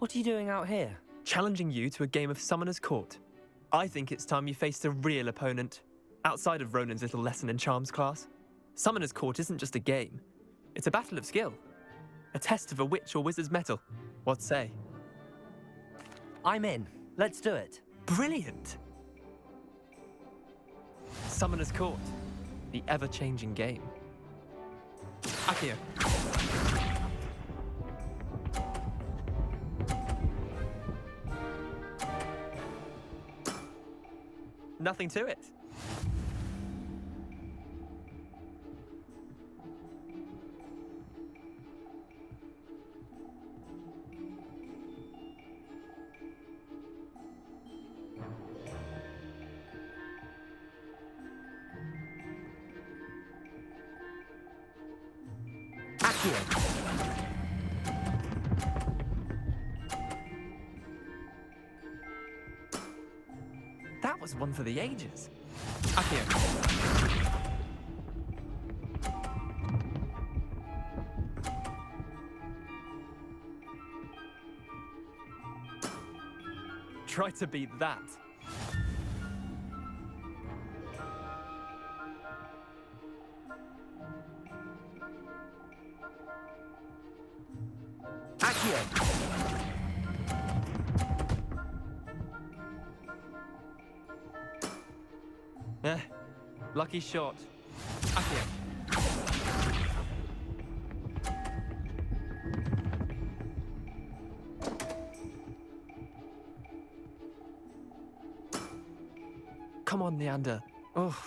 What are you doing out here? Challenging you to a game of Summoner's Court. I think it's time you faced a real opponent, outside of Ronan's little lesson in charms class. Summoner's Court isn't just a game. It's a battle of skill. A test of a witch or wizard's mettle. What say? I'm in. Let's do it. Brilliant! Summoner's Court. The ever-changing game. Accio. Nothing to it. That was one for the ages. Accio. Try to beat that. Accio. Lucky shot. Accio. Come on, Neander. Oh.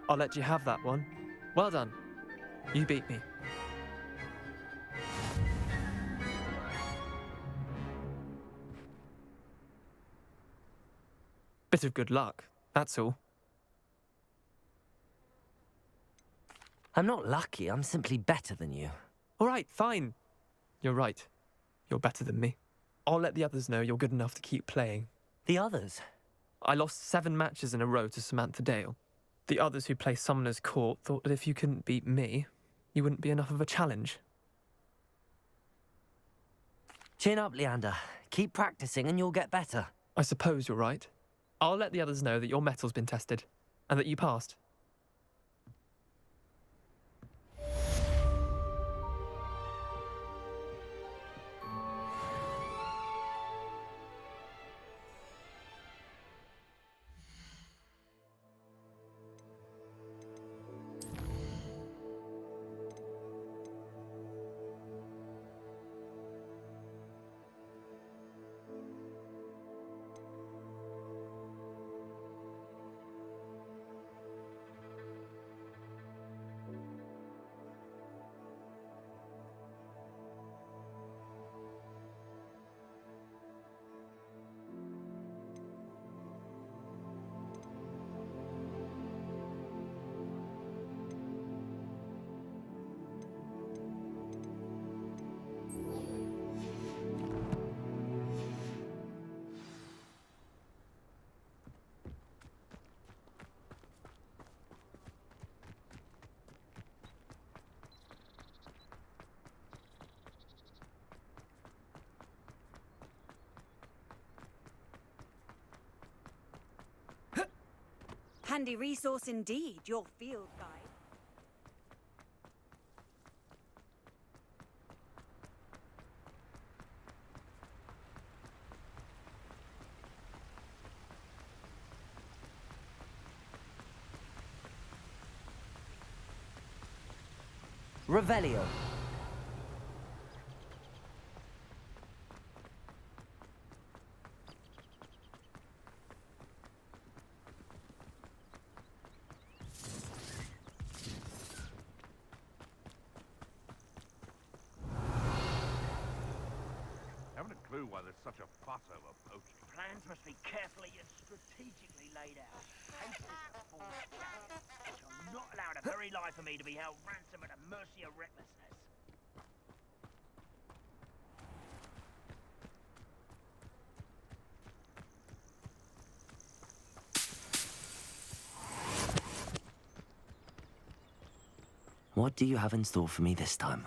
I'll let you have that one. Well done. You beat me. Bit of good luck, that's all. I'm not lucky, I'm simply better than you. All right, fine. You're right. You're better than me. I'll let the others know you're good enough to keep playing. The others? I lost 7 matches in a row to Samantha Dale. The others who play Summoner's Court thought that if you couldn't beat me, you wouldn't be enough of a challenge. Chin up, Leander. Keep practicing and you'll get better. I suppose you're right. I'll let the others know that your metal's been tested, and that you passed. Handy resource indeed, your field guide. Revelio. Haven't a clue why there's such a fuss over poaching. Plans must be carefully and strategically laid out. Papers are forged, which will not allow the very life of me to be held ransom at the mercy of recklessness. What do you have in store for me this time?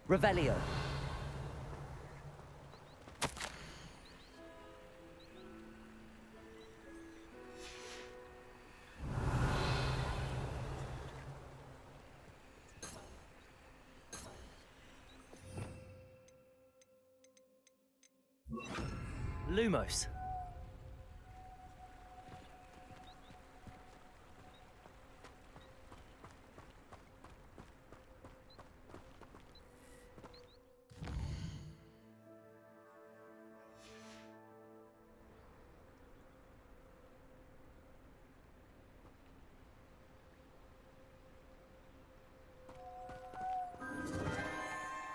Revelio. Lumos.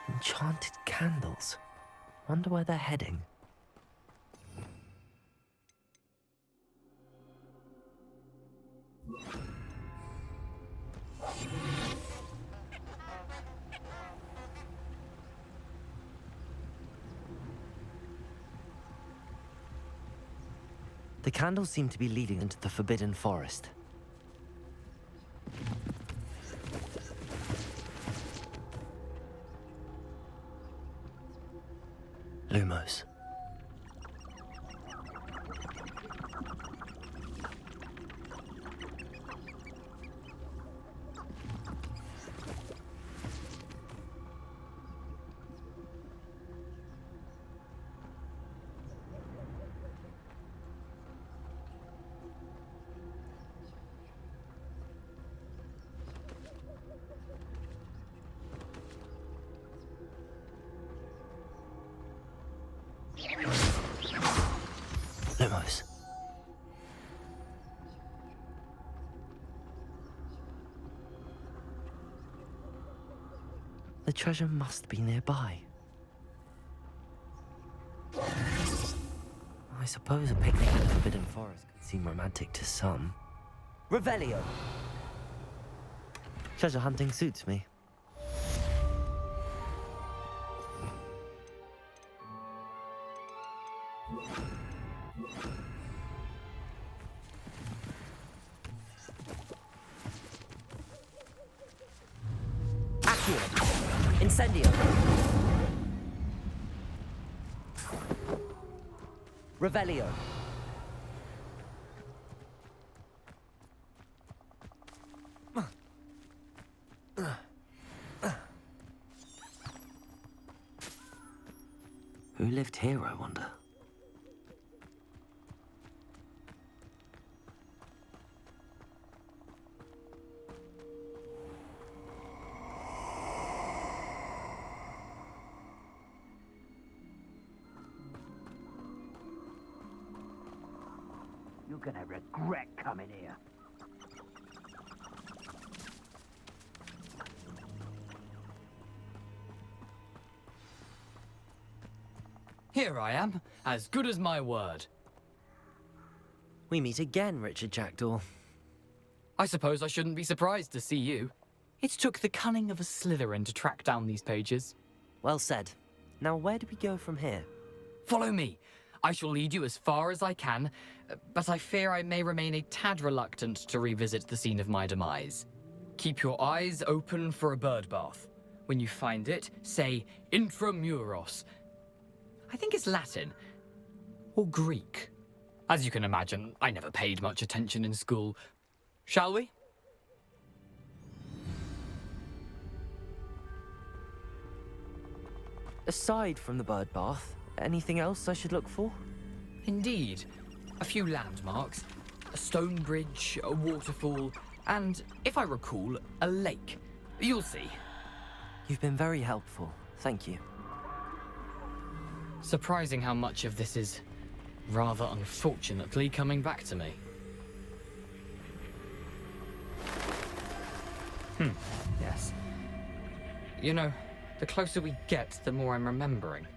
Enchanted candles. Wonder where they're heading. The candles seem to be leading into the Forbidden Forest. Lumos. Lumos. The treasure must be nearby. I suppose a picnic in the Forbidden Forest could seem romantic to some. Revelio! Treasure hunting suits me. Incendio. Revelio. Who lived here, I wonder? You're gonna regret coming here. Here I am, as good as my word. We meet again, Richard Jackdaw. I suppose I shouldn't be surprised to see you. It took the cunning of a Slytherin to track down these pages. Well said. Now where do we go from here? Follow me. I shall lead you as far as I can, but I fear I may remain a tad reluctant to revisit the scene of my demise. Keep your eyes open for a bird bath. When you find it, say intramuros. I think it's Latin. Or Greek. As you can imagine, I never paid much attention in school. Shall we? Aside from the bird bath, anything else I should look for? Indeed. A few landmarks, a stone bridge, a waterfall, and, if I recall, a lake. You'll see. You've been very helpful. Thank you. Surprising how much of this is, rather unfortunately, coming back to me. Yes. You know, the closer we get, the more I'm remembering.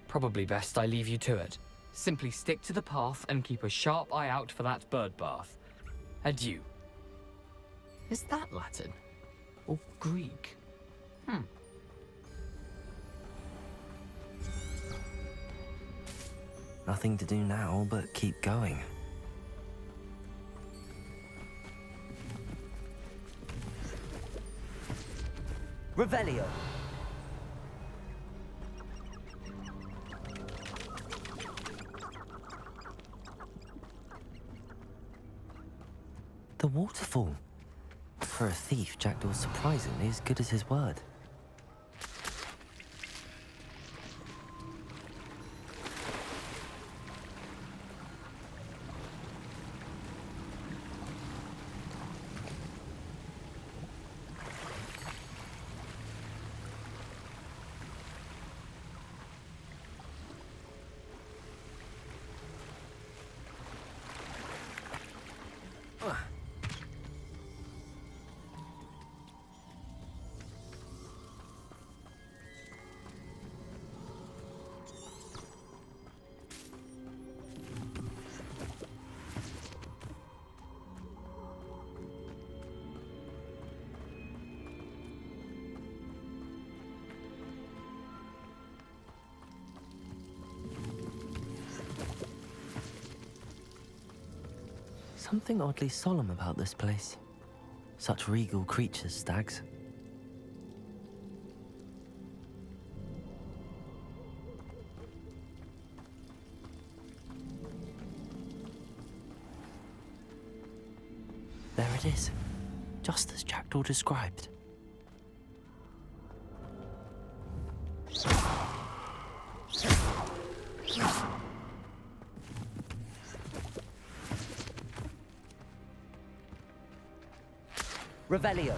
Probably best I leave you to it. Simply stick to the path and keep a sharp eye out for that bird bath. Adieu. Is that Latin? Or Greek? Nothing to do now but keep going. Revelio. The waterfall. For a thief, Jackdaw's surprisingly as good as his word. Something oddly solemn about this place. Such regal creatures, stags. There it is, just as Jackdaw described. Revelio.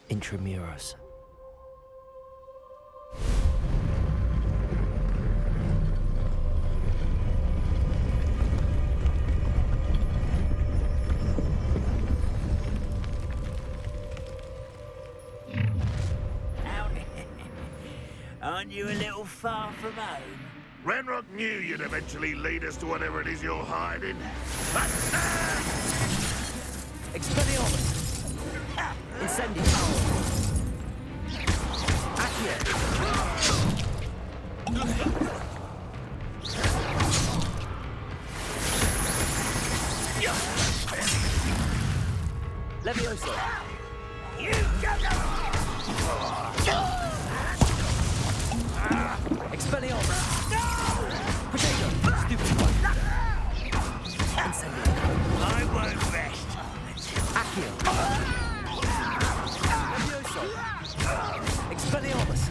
Intramuros. Aren't you a little far from home? Renrock knew you'd eventually lead us to whatever it is you're hiding. Expelliarmus! Incendio! Accio! Levioso! Expelliarmus! Potato! Stupid one! Incendio! I won't rest. Accio! Levioso! Expelliarmus!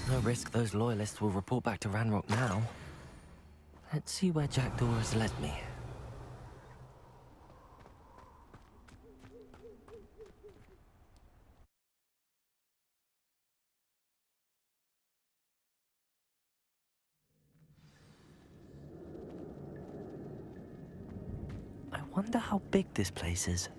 No risk those loyalists will report back to Ranrock now. Let's see where Jackdaw has led me. I wonder how big this place is.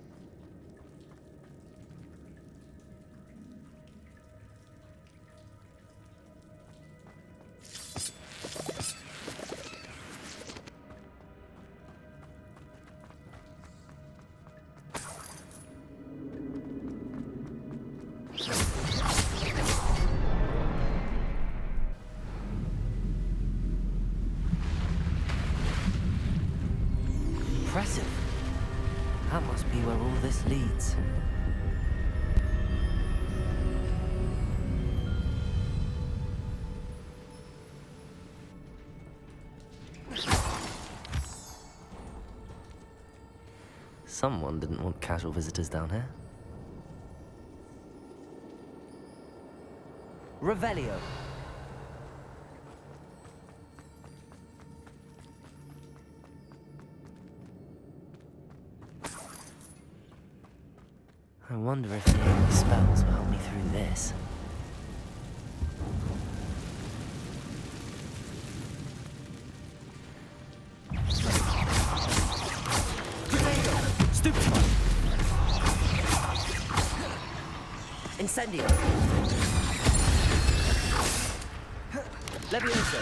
Impressive. That must be where all this leads. Someone didn't want casual visitors down here. Revelio. I wonder if the spells will help me through this. Stupid one! Incendio! Levioso!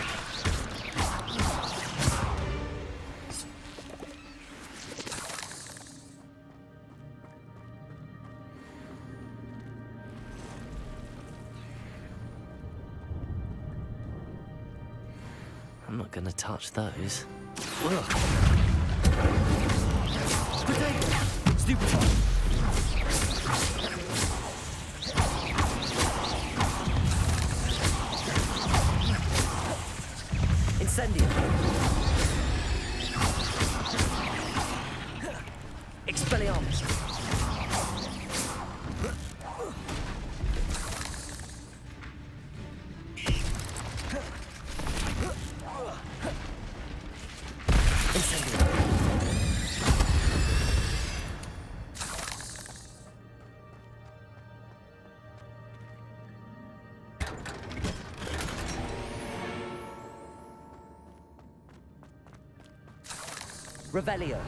I'm not gonna touch those. Ugh. Potato! Stupid one! Incendio! Expelliarmus! Revelio.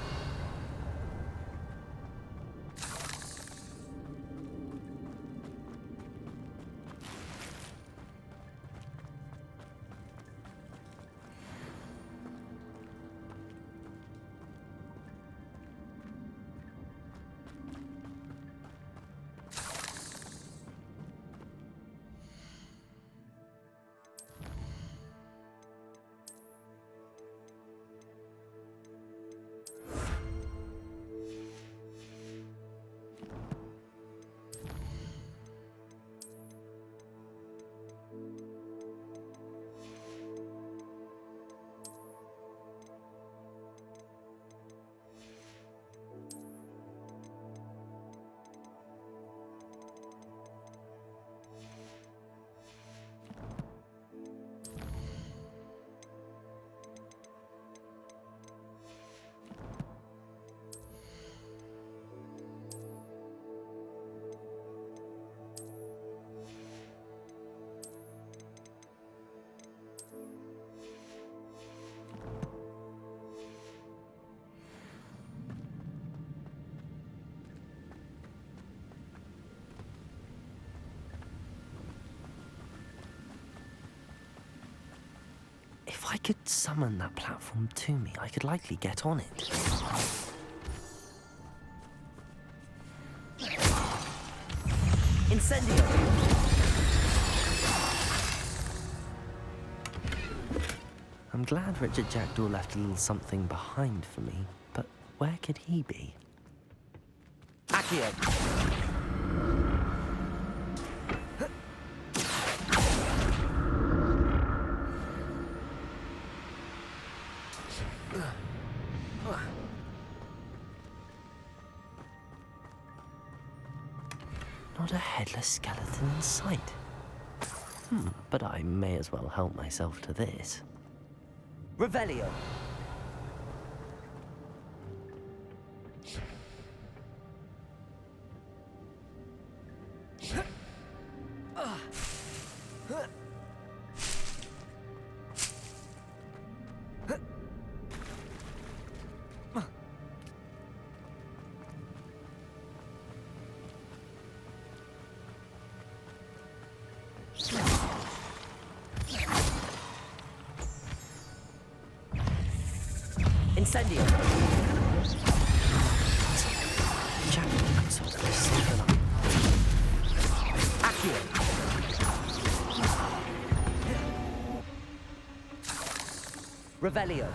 If I could summon that platform to me, I could likely get on it. Incendio! I'm glad Richard Jackdaw left a little something behind for me, but where could he be? Accio! Not a headless skeleton in sight. But I may as well help myself to this. Revelio! Incendio! Jackdaw can sort of step up. Accio! Revelio!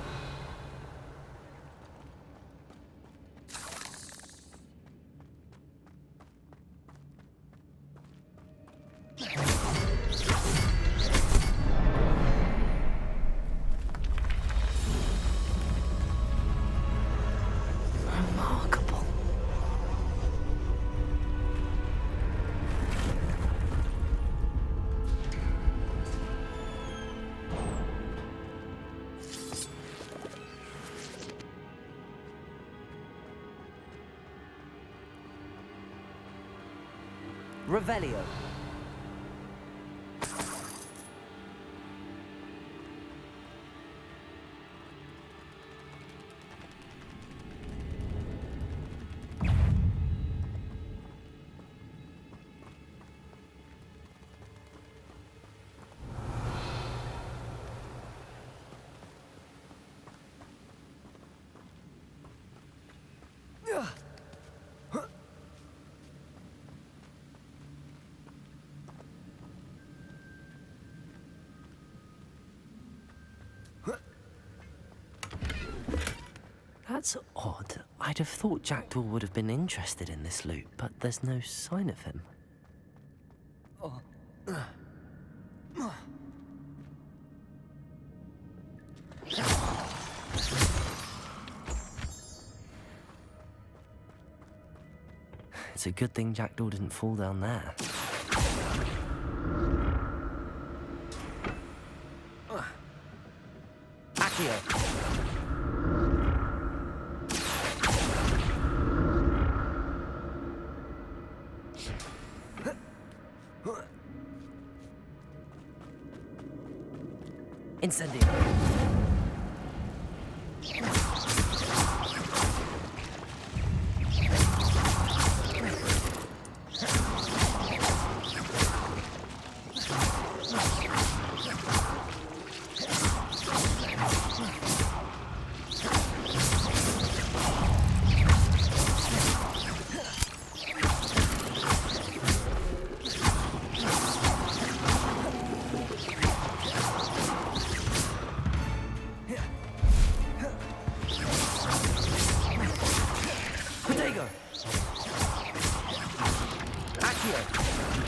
Remarkable. Revelio. That's odd. I'd have thought Jackdaw would have been interested in this loot, but there's no sign of him. It's a good thing Jackdaw didn't fall down there. Accio! Incendio!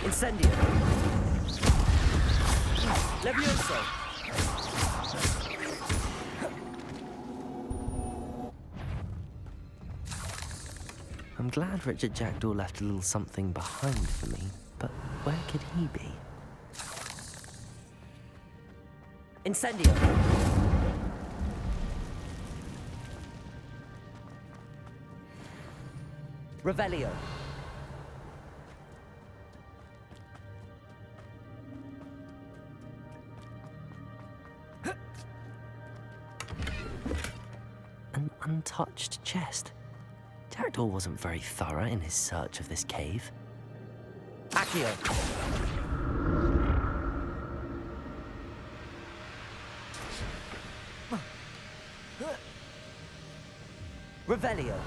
Incendio! Levioso! I'm glad Richard Jackdaw left a little something behind for me, but where could he be? Incendio! Revelio! An untouched chest. Jackdaw wasn't very thorough in his search of this cave. Accio! Revelio!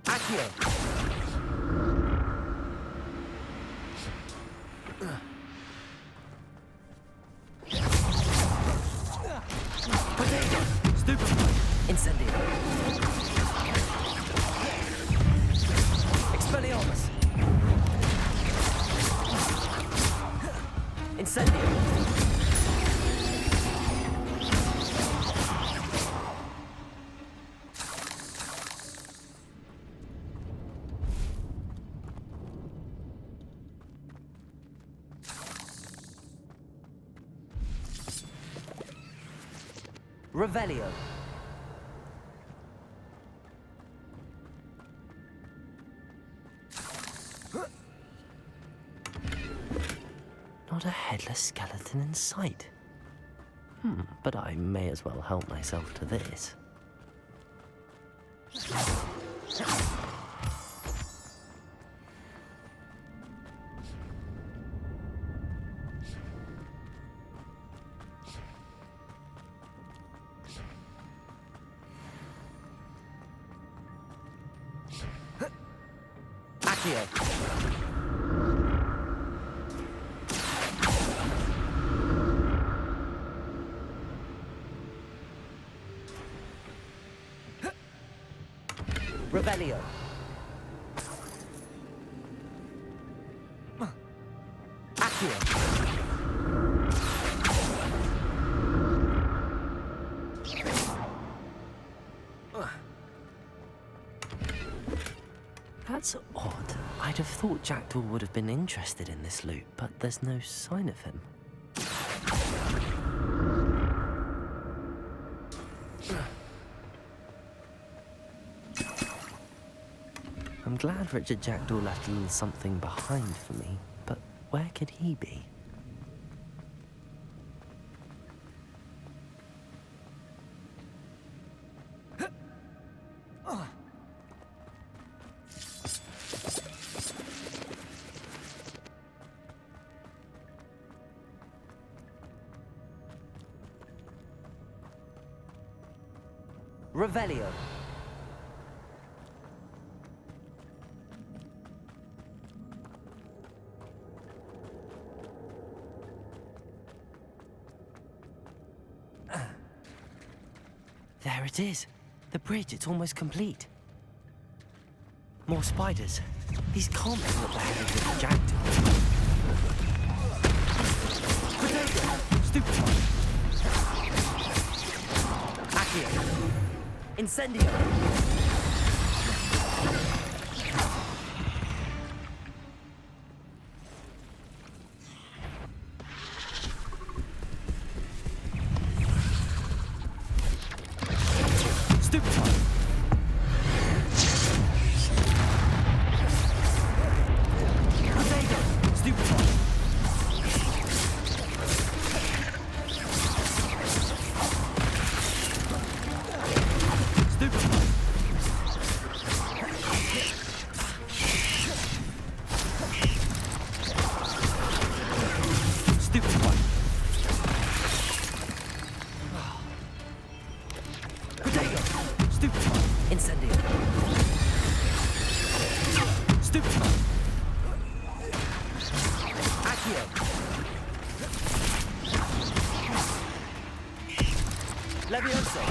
Accio! Expelliarmus! Incendio! Revelio. Not a headless skeleton in sight. But I may as well help myself to this. Accio. Revelio. Accio. That's odd. I'd have thought Jackdaw would have been interested in this loot, but there's no sign of him. I'm glad Richard Jackdaw left a little something behind for me, but where could he be? Revelio. There it is. The bridge, it's almost complete. More spiders. These can't be what the hell is with Jackdaw. Potato! Stupefy! Accio! Incendio! Stupefy! Potato! Stupefy! Incendio. Stupefy. Accio. Levioso.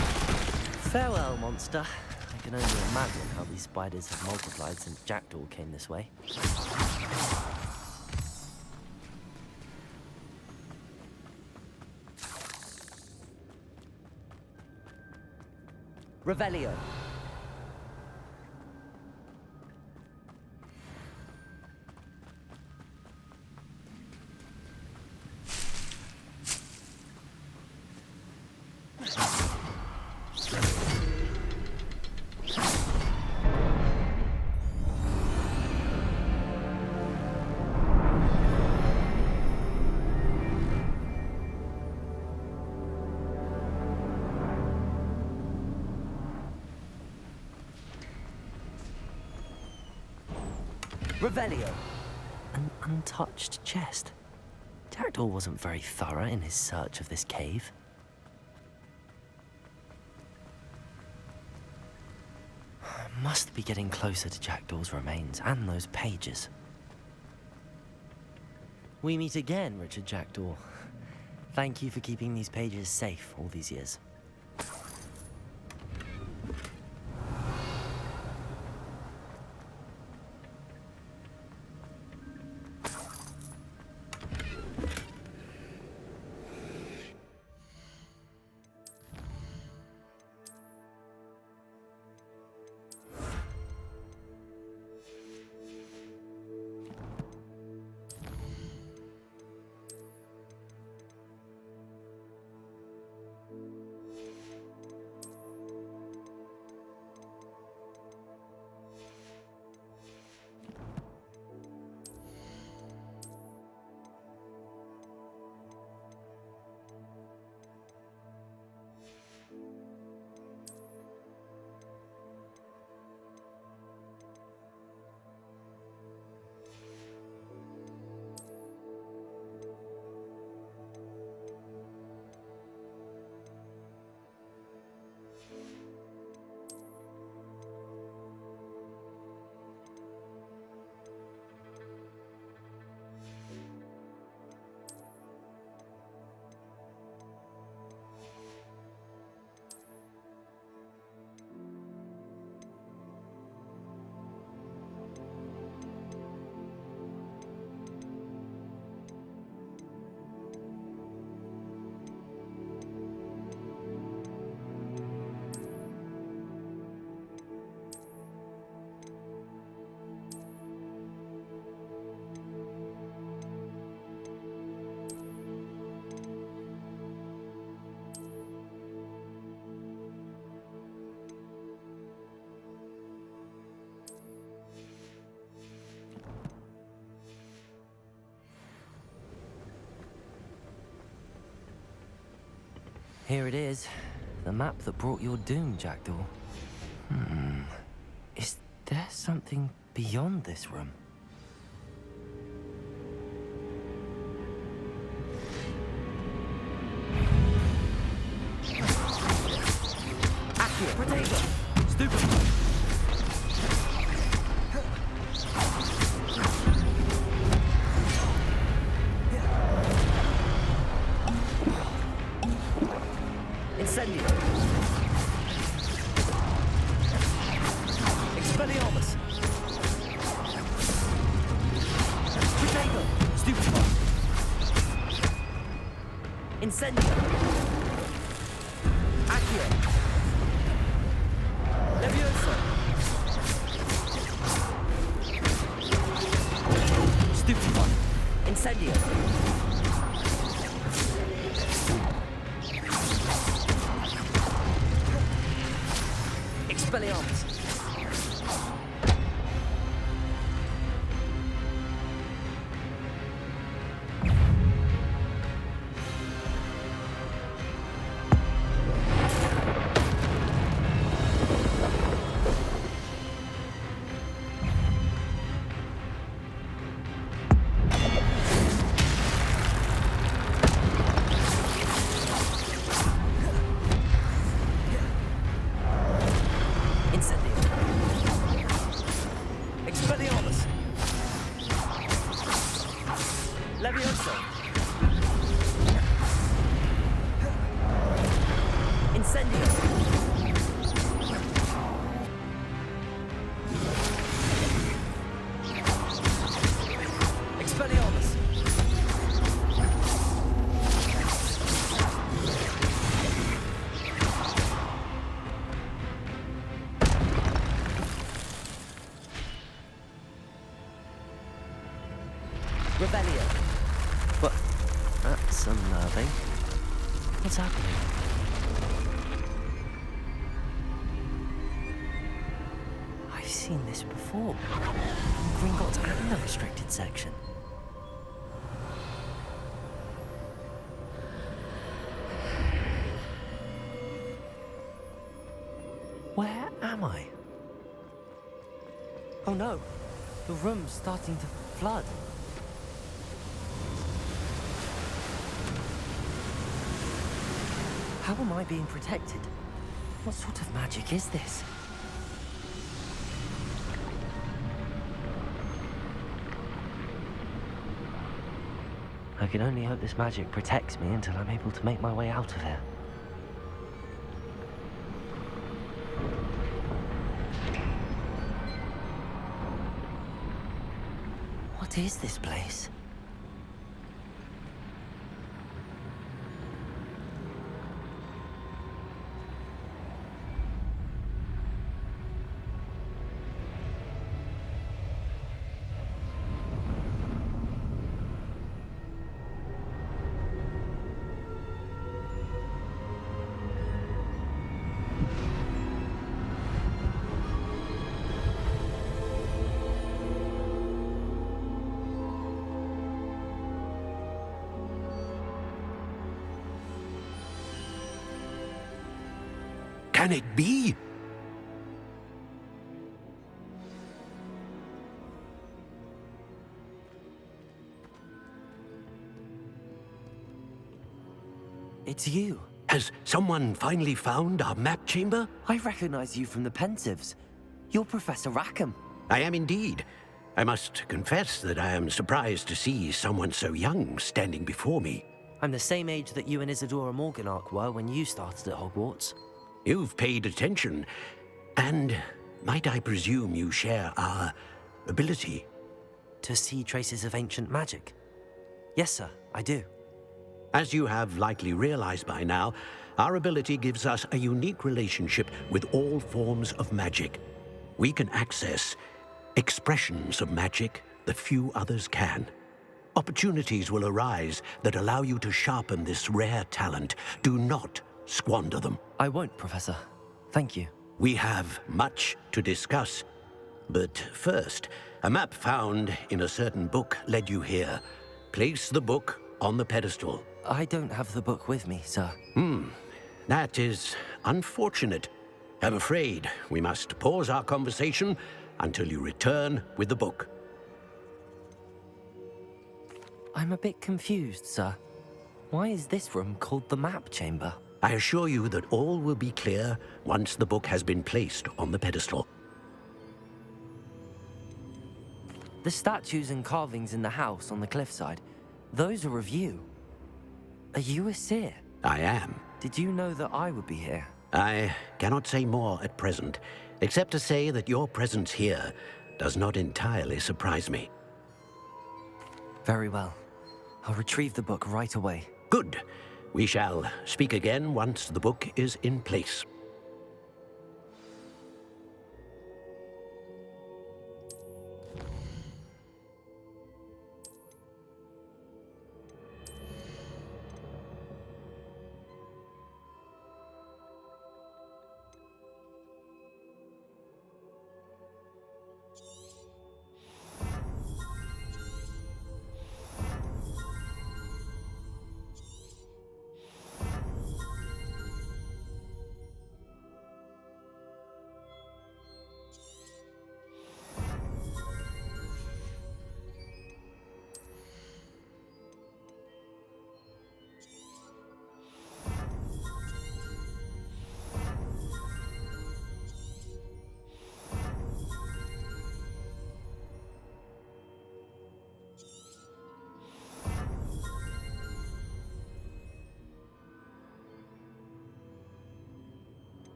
Farewell, monster. I can only imagine how these spiders have multiplied since Jackdaw came this way. Revelio. Revelio. An untouched chest. Jackdaw wasn't very thorough in his search of this cave. Must be getting closer to Jackdaw's remains and those pages. We meet again, Richard Jackdaw. Thank you for keeping these pages safe all these years. Here it is. The map that brought your doom, Jackdaw. Is there something beyond this room? Accio! Potato! Stupid! Incendio! Expelliarmus! Potato! Stupefy! Incendio! Accio! Levioso! Stupefy! Incendio! Expelliarmus! Expelliarmus! Levioso! Incendio! Expelliarmus! Rebellion. What? That's unnerving. What's happening? I've seen this before. Gringotts and the restricted section. Where am I? Oh no, the room's starting to flood. How am I being protected? What sort of magic is this? I can only hope this magic protects me until I'm able to make my way out of here. What is this place? Can it be? It's you. Has someone finally found our map chamber? I recognize you from the Pensieves. You're Professor Rackham. I am indeed. I must confess that I am surprised to see someone so young standing before me. I'm the same age that you and Isadora Morganach were when you started at Hogwarts. You've paid attention, and might I presume you share our ability? To see traces of ancient magic? Yes, sir, I do. As you have likely realized by now, our ability gives us a unique relationship with all forms of magic. We can access expressions of magic that few others can. Opportunities will arise that allow you to sharpen this rare talent. Do not squander them. I won't, Professor. Thank you. We have much to discuss. But first, a map found in a certain book led you here. Place the book on the pedestal. I don't have the book with me, sir. That is unfortunate. I'm afraid we must pause our conversation until you return with the book. I'm a bit confused, sir. Why is this room called the map chamber? I assure you that all will be clear once the book has been placed on the pedestal. The statues and carvings in the house on the cliffside, those are of you. Are you a seer? I am. Did you know that I would be here? I cannot say more at present, except to say that your presence here does not entirely surprise me. Very well. I'll retrieve the book right away. Good. We shall speak again once the book is in place.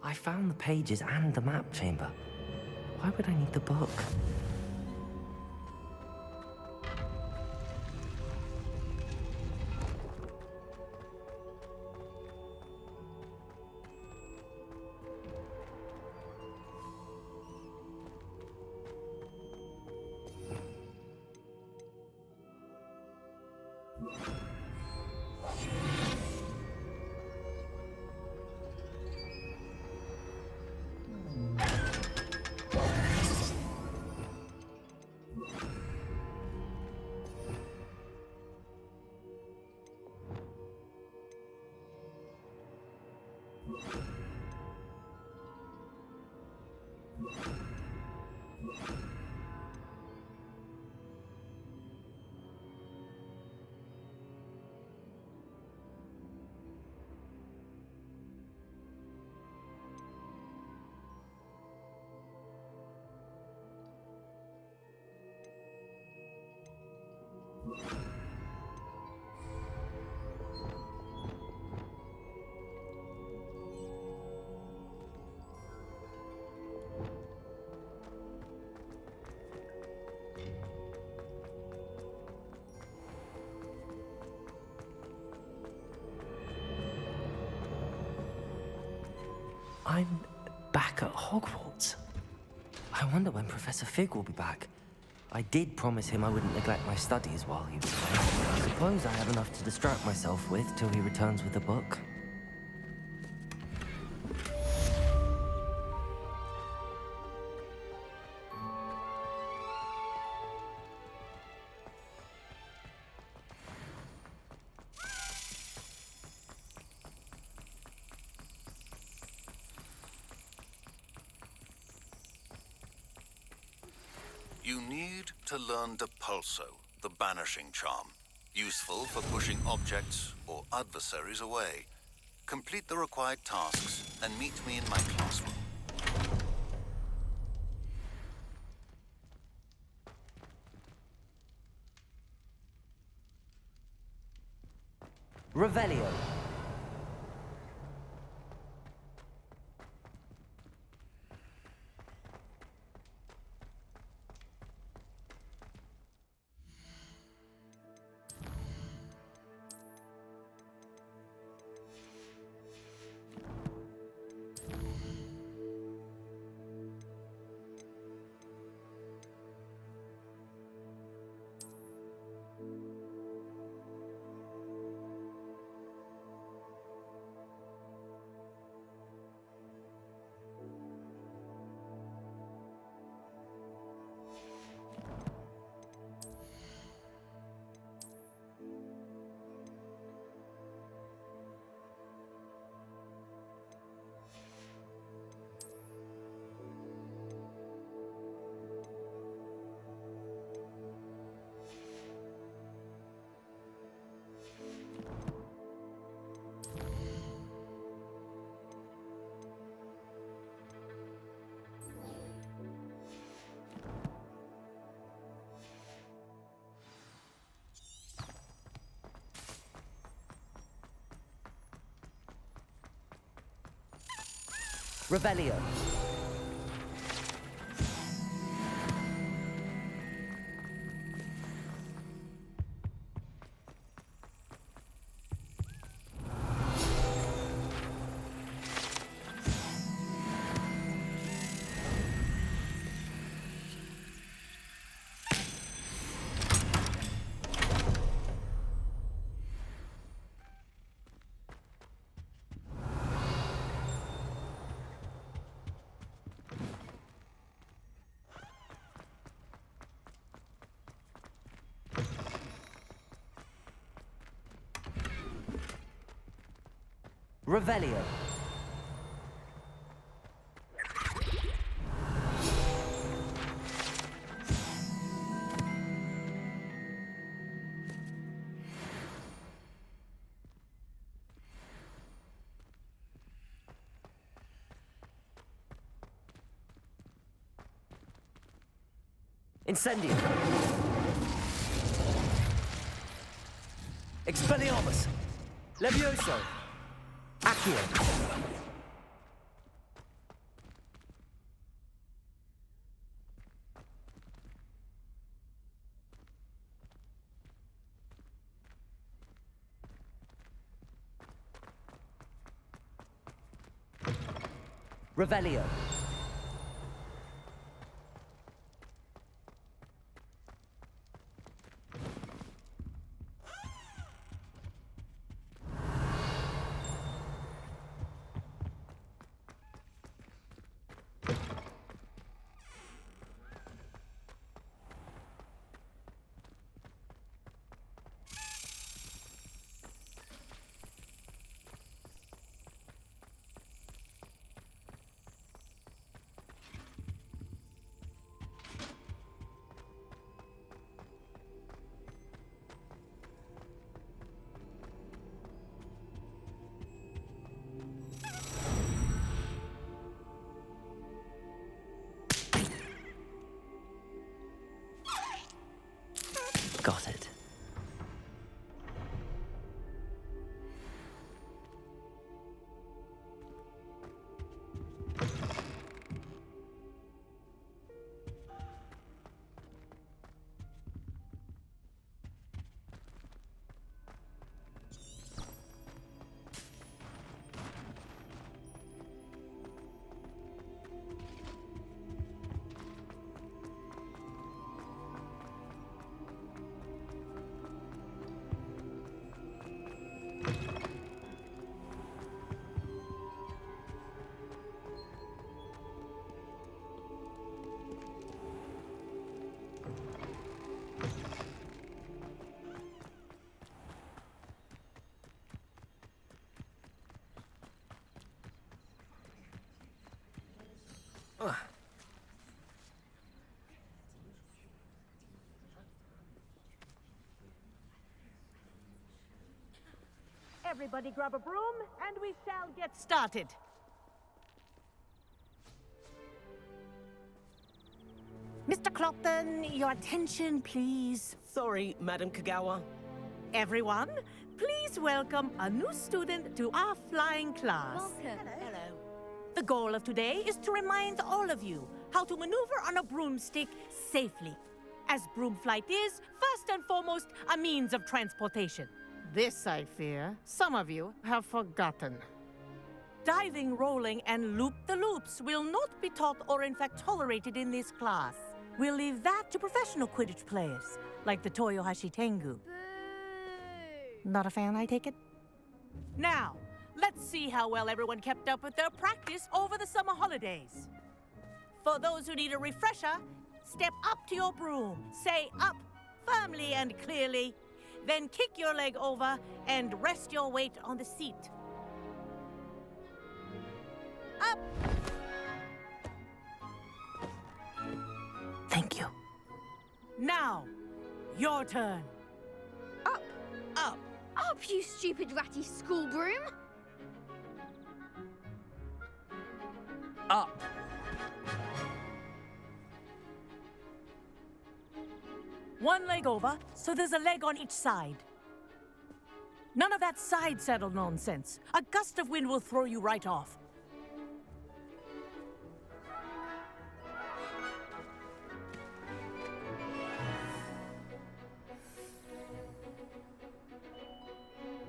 I found the pages and the map chamber. Why would I need the book? I'm back at Hogwarts. I wonder when Professor Fig will be back. I did promise him I wouldn't neglect my studies while he was away. I suppose I have enough to distract myself with till he returns with a book. You need to learn Depulso, the banishing charm, useful for pushing objects or adversaries away. Complete the required tasks and meet me in my classroom. Revelio. Revelio. Revelio. Incendio. Expelliarmus. Levioso. Accio. Revelio. Everybody grab a broom, and we shall get started. Mr. Clopton, your attention, please. Sorry, Madam Kagawa. Everyone, please welcome a new student to our flying class. Welcome. Hello. The goal of today is to remind all of you how to maneuver on a broomstick safely, as broom flight is, first and foremost, a means of transportation. This, I fear, some of you have forgotten. Diving, rolling, and loop-the-loops will not be taught or in fact tolerated in this class. We'll leave that to professional Quidditch players, like the Toyohashi Tengu. Boo! Not a fan, I take it? Now, let's see how well everyone kept up with their practice over the summer holidays. For those who need a refresher, step up to your broom, say up firmly and clearly, then kick your leg over and rest your weight on the seat. Up! Thank you. Now, your turn. Up! Up! Up, you stupid ratty school broom! Up. One leg over, so there's a leg on each side. None of that side saddle nonsense. A gust of wind will throw you right off.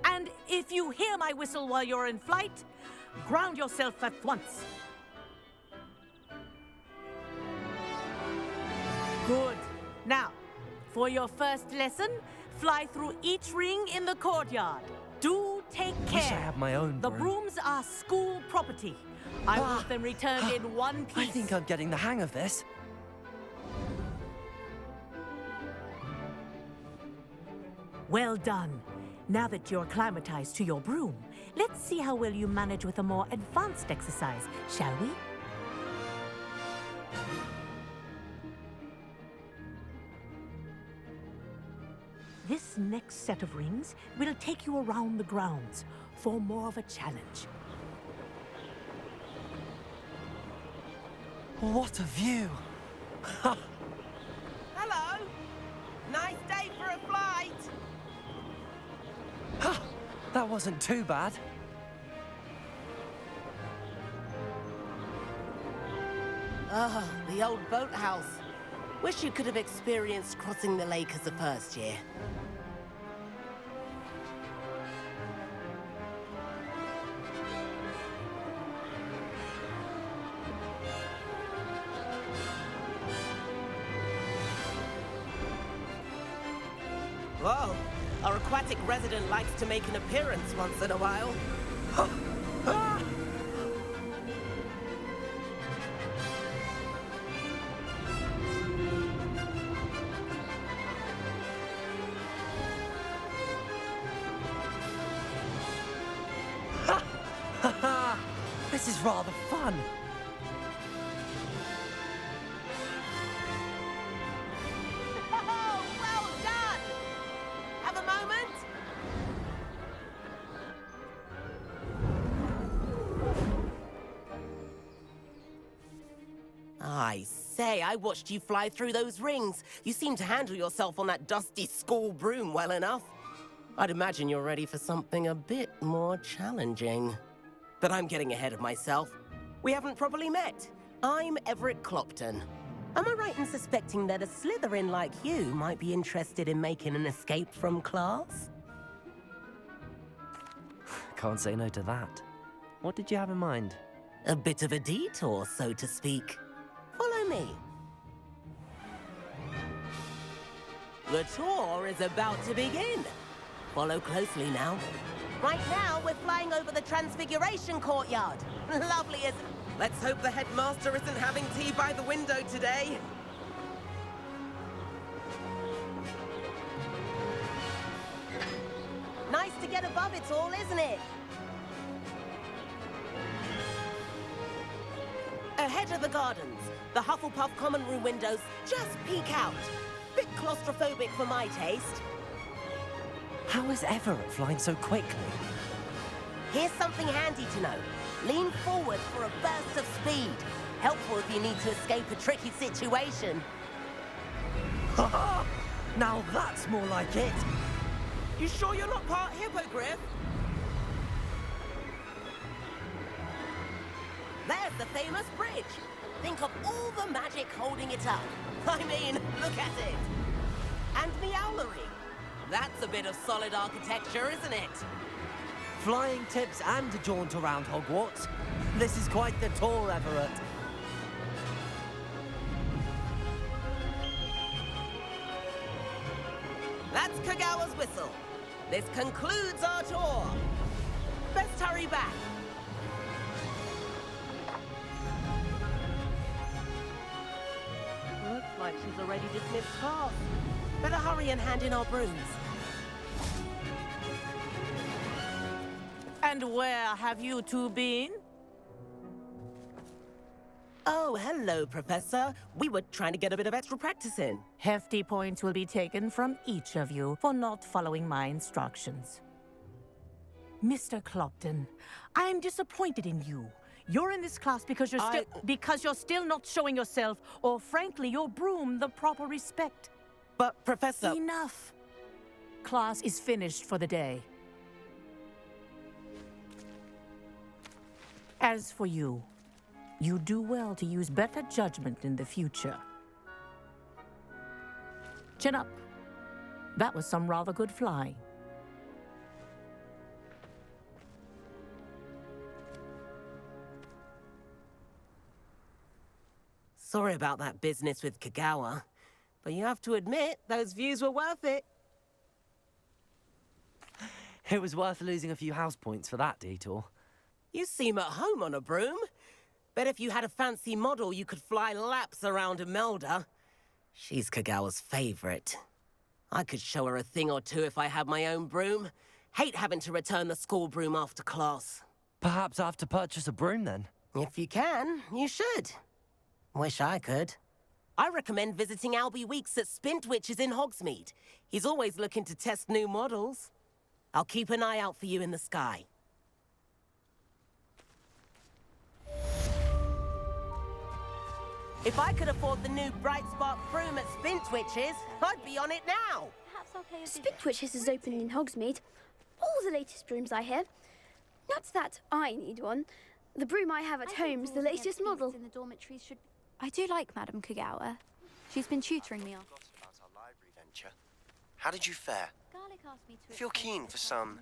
And if you hear my whistle while you're in flight, ground yourself at once. Good. Now, for your first lesson, fly through each ring in the courtyard. Do take care. Wish I had my own The broom. brooms are school property. I want them returned in one I piece. think I'm getting the hang of this. Well done. Now that you're acclimatized to your broom, let's see how well you manage with a more advanced exercise, shall we? This next set of rings will take you around the grounds for more of a challenge. What a view! Hello! Nice day for a flight! That wasn't too bad. Ah, the old boathouse. Wish you could have experienced crossing the lake as a first year. Whoa, our aquatic resident likes to make an appearance once in a while. This is rather fun. Oh, well done! Have a moment? I say, I watched you fly through those rings. You seem to handle yourself on that dusty school broom well enough. I'd imagine you're ready for something a bit more challenging. But I'm getting ahead of myself. We haven't properly met. I'm Everett Clopton. Am I right in suspecting that a Slytherin like you might be interested in making an escape from class? Can't say no to that. What did you have in mind? A bit of a detour, so to speak. Follow me. The tour is about to begin. Follow closely now. Right now, we're flying over the Transfiguration Courtyard. Lovely, isn't it? Let's hope the headmaster isn't having tea by the window today. Nice to get above it all, isn't it? Ahead of the gardens, the Hufflepuff common room windows just peek out. Bit claustrophobic for my taste. How is Everett flying so quickly? Here's something handy to know. Lean forward for a burst of speed. Helpful if you need to escape a tricky situation. Now that's more like it. You sure you're not part hippogriff? There's the famous bridge. Think of all the magic holding it up. I mean, look at it. And Meowlery. That's a bit of solid architecture, isn't it? Flying tips and a jaunt around Hogwarts. This is quite the tour, Everett. That's Kagawa's whistle. This concludes our tour. Best hurry back. Looks like she's already dismissed class. Better hurry and hand in our brooms. And where have you two been? Oh, hello, Professor. We were trying to get a bit of extra practice in. Hefty points will be taken from each of you for not following my instructions. Mr. Clopton, I'm disappointed in you. You're in this class because you're still not showing yourself, or frankly, your broom the proper respect. But, Professor... Enough. Class is finished for the day. As for you, you do well to use better judgment in the future. Chin up. That was some rather good flying. Sorry about that business with Kagawa, but you have to admit, those views were worth it. It was worth losing a few house points for that detour. You seem at home on a broom. Bet if you had a fancy model, you could fly laps around Imelda. She's Kagawa's favorite. I could show her a thing or two if I had my own broom. Hate having to return the school broom after class. Perhaps I have to purchase a broom then. If you can, you should. Wish I could. I recommend visiting Albie Weeks at Spintwitches in Hogsmeade. He's always looking to test new models. I'll keep an eye out for you in the sky. If I could afford the new Bright Spark broom at Spintwitches, I'd be on it now. Spintwitches is open in Hogsmeade. All the latest brooms, I hear. Not that I need one. The broom I have at home's the latest model. In the dormitories should... I do like Madame Kagawa. She's been tutoring me off. About our library venture. How did you fare? If you're keen for some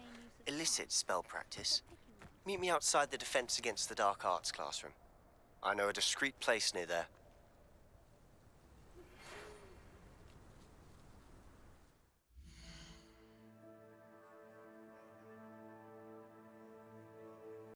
illicit spell practice, meet me outside the Defense Against the Dark Arts classroom. I know a discreet place near there.